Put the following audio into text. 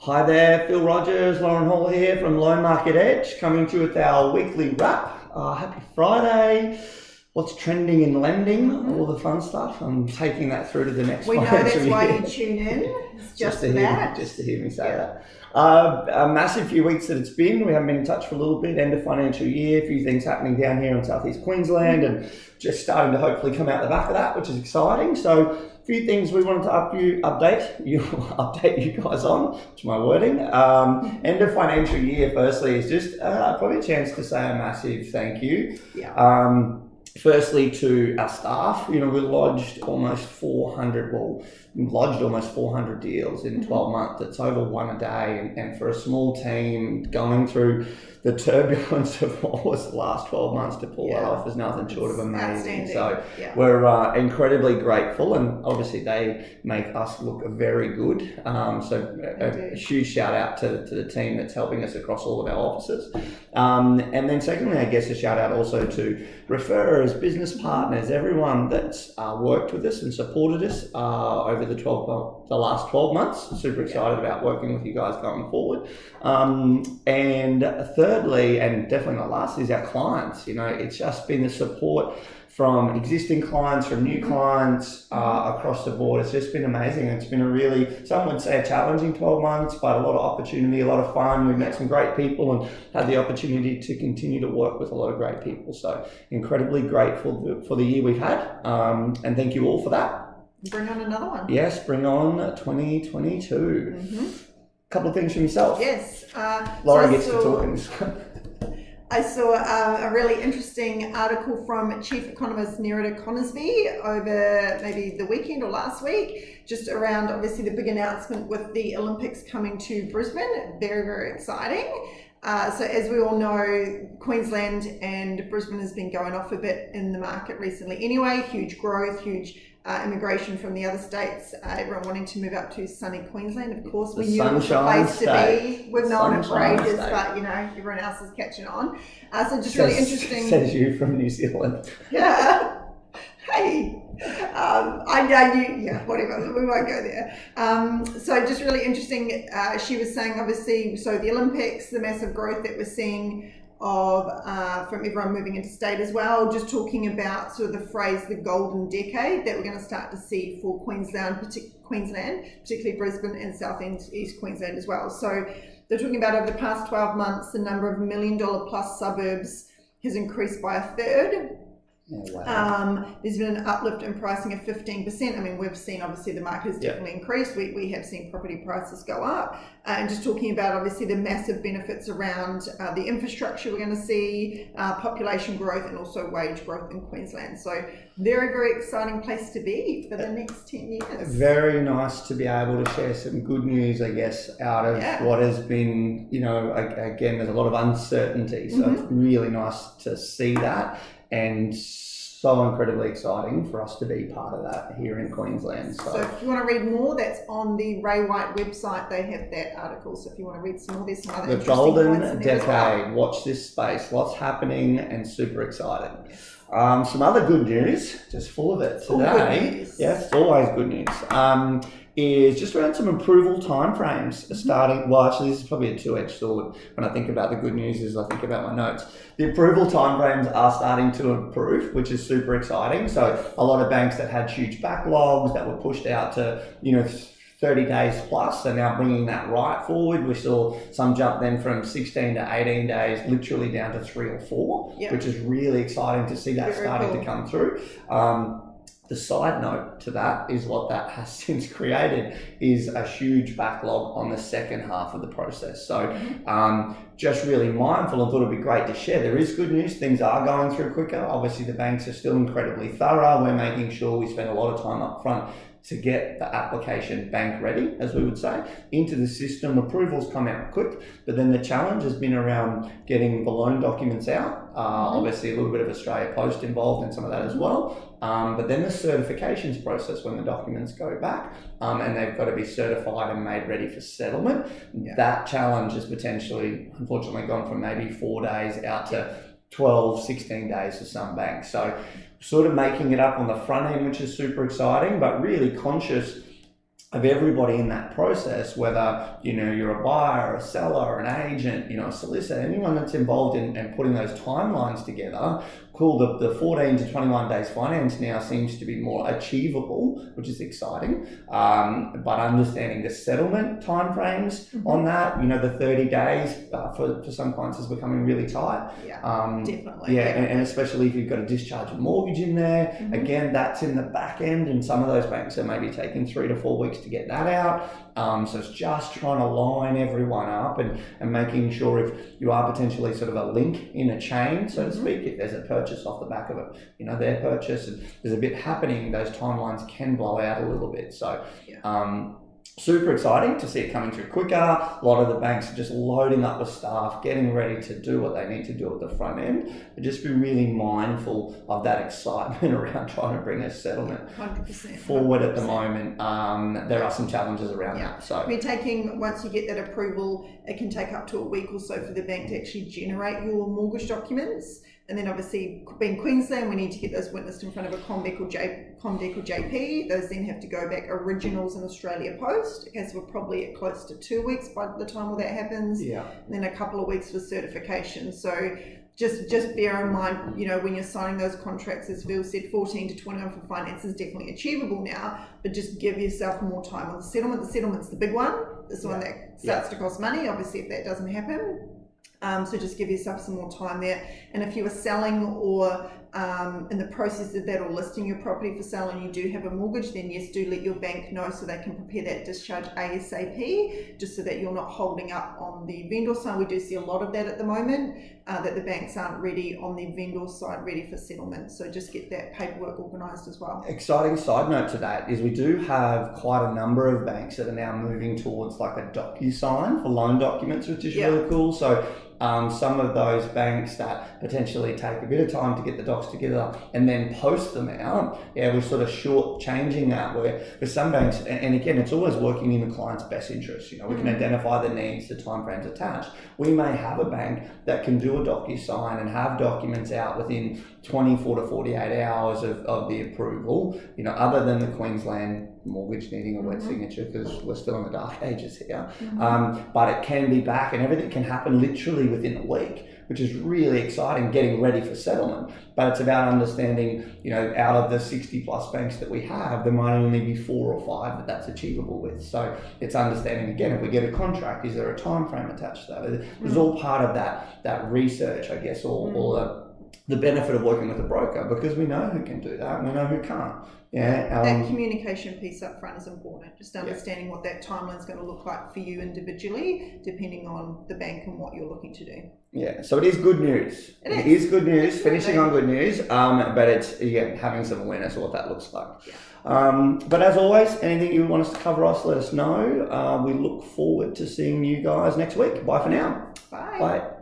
Hi there, Phil Rogers, Lauren Hall here from Loan Market Edge, coming to you with our weekly wrap. Happy Friday. What's trending in lending, all the fun stuff. I'm taking that through to the next We know financial that's why year. you tune in. It's just to that. just to hear me say that. A massive few weeks that it's been. We haven't been in touch for a little bit. End of financial year, a few things happening down here in southeast Queensland, and just starting to hopefully come out the back of that, which is exciting. So a few things we wanted to update you guys on, which is my wording. End of financial year, firstly, is just probably a chance to say a massive thank you. Yeah. Firstly, to our staff. We lodged almost 400 deals in 12 months. It's over one a day, and for a small team going through the turbulence of what was the last 12 months to pull that off is nothing short of amazing. So we're incredibly grateful, and obviously they make us look very good. So a huge shout out to the team that's helping us across all of our offices. And then secondly, I guess a shout out also to referrers, business partners, everyone that's worked with us and supported us over the last 12 months. Super excited about working with you guys going forward. And thirdly, and definitely not last, is our clients. It's just been the support from existing clients, from new clients across the board. It's just been amazing. It's been some would say a challenging 12 months, but a lot of opportunity, a lot of fun. We've met some great people and had the opportunity to continue to work with a lot of great people. So incredibly grateful for the year we've had. And thank you all for that. Bring on another one. Yes, bring on 2022. Couple of things from yourself. Yes. Laura gets to talking. I saw a really interesting article from Chief Economist 𝘗𝗏𝘬𝘳 over maybe the weekend or last week, just around obviously the big announcement with the Olympics coming to Brisbane. Very, very exciting. So as we all know, Queensland and Brisbane has been going off a bit in the market recently anyway. Huge growth, huge immigration from the other states, everyone wanting to move up to sunny Queensland. Of course, we knew it was the place to be. We've known it for ages, but everyone else is catching on. So just really interesting. Says you from New Zealand. Yeah. Hey. I know you, whatever, we won't go there. So just really interesting. She was saying, obviously, so the Olympics, the massive growth that we're seeing from everyone moving into state as well, just talking about sort of the phrase the golden decade that we're going to start to see for Queensland, particularly Brisbane and South East Queensland as well. So they're talking about over the past 12 months, the number of $1 million plus suburbs has increased by a third. Oh, wow. There's been an uplift in pricing of 15%. I mean, we've seen obviously the market has definitely increased. We have seen property prices go up, and just talking about obviously the massive benefits around the infrastructure we're going to see, population growth, and also wage growth in Queensland. So very, very exciting place to be for the next 10 years. Very nice to be able to share some good news, I guess, out of what has been, again, there's a lot of uncertainty. So it's really nice to see that, and so incredibly exciting for us to be part of that here in Queensland. So if you want to read more, that's on the Ray White website. They have that article. So if you want to read some more, there's some other the golden decade. Well. Watch this space. Lots happening and super exciting. Some other good news, just full of it today. Yes, always good news. Is just around some approval timeframes starting. Well, actually, this is probably a two-edged sword. When I think about the good news, is I think about my notes. The approval timeframes are starting to improve, which is super exciting. So a lot of banks that had huge backlogs that were pushed out to 30 days plus are now bringing that right forward. We saw some jump then from 16 to 18 days, literally down to 3 or 4, which is really exciting to see that starting to come through. The side note to that is what that has since created is a huge backlog on the second half of the process. So just really mindful and thought it'd be great to share. There is good news. Things are going through quicker. Obviously, the banks are still incredibly thorough. We're making sure we spend a lot of time up front to get the application bank ready, as we would say, into the system. Approvals come out quick, but then the challenge has been around getting the loan documents out. Obviously, a little bit of Australia Post involved in some of that as well. But then the certifications process, when the documents go back and they've got to be certified and made ready for settlement, that challenge has potentially, unfortunately, gone from maybe 4 days out to 12, 16 days for some banks. So sort of making it up on the front end, which is super exciting, but really conscious of everybody in that process, whether you're a buyer, a seller, an agent, a solicitor, anyone that's involved in putting those timelines together. Cool, the 14 to 21 days finance now seems to be more achievable, which is exciting. But understanding the settlement timeframes on that, the 30 days for some clients is becoming really tight. Yeah, definitely. Yeah, and especially if you've got a discharge of mortgage in there. Again, that's in the back end, and some of those banks are maybe taking 3 to 4 weeks to get that out. So it's just trying to line everyone up and making sure if you are potentially sort of a link in a chain, so to speak, if there's a purchase off the back of it, their purchase, and there's a bit happening, those timelines can blow out a little bit. So super exciting to see it coming through quicker. A lot of the banks are just loading up with staff, getting ready to do what they need to do at the front end, but just be really mindful of that excitement around trying to bring a settlement 100%, forward at the moment. There are some challenges around that. So once you get that approval, it can take up to a week or so for the bank to actually generate your mortgage documents. And then obviously, being Queensland, we need to get those witnessed in front of a CommDec or JP. Those then have to go back originals in Australia Post. Okay, so we're probably at close to 2 weeks by the time all that happens. Yeah. And then a couple of weeks for certification. So just bear in mind, when you're signing those contracts, as Phil said, 14 to 21 for finance is definitely achievable now, but just give yourself more time on the settlement. The settlement's the big one. It's the one that starts to cost money, obviously, if that doesn't happen. So just give yourself some more time there. And if you are selling or in the process of that or listing your property for sale and you do have a mortgage, then yes, do let your bank know so they can prepare that discharge ASAP, just so that you're not holding up on the vendor side. We do see a lot of that at the moment, that the banks aren't ready on the vendor side, ready for settlement. So just get that paperwork organised as well. Exciting side note to that is we do have quite a number of banks that are now moving towards like a DocuSign for loan documents, which is really cool. So some of those banks that potentially take a bit of time to get the docs together and then post them out, we're sort of short-changing that, where for some banks, and again, it's always working in the client's best interest. We can identify the needs, the timeframes attached. We may have a bank that can do a DocuSign and have documents out within 24 to 48 hours of the approval, other than the Queensland mortgage needing a wet signature, because we're still in the dark ages here. But it can be back, and everything can happen literally within a week, which is really exciting, getting ready for settlement. But it's about understanding, out of the 60 plus banks that we have, there might only be 4 or 5 that's achievable with. So it's understanding, again, if we get a contract, is there a time frame attached to that? It's all part of that research, I guess, or the benefit of working with a broker, because we know who can do that and we know who can't. That communication piece up front is important. Just understanding what that timeline is going to look like for you individually, depending on the bank and what you're looking to do. Yeah, so it is good news. It is good news, finishing on good news, but it's having some awareness of what that looks like. But as always, anything you want us to cover off, let us know. We look forward to seeing you guys next week. Bye for now. Bye. Bye.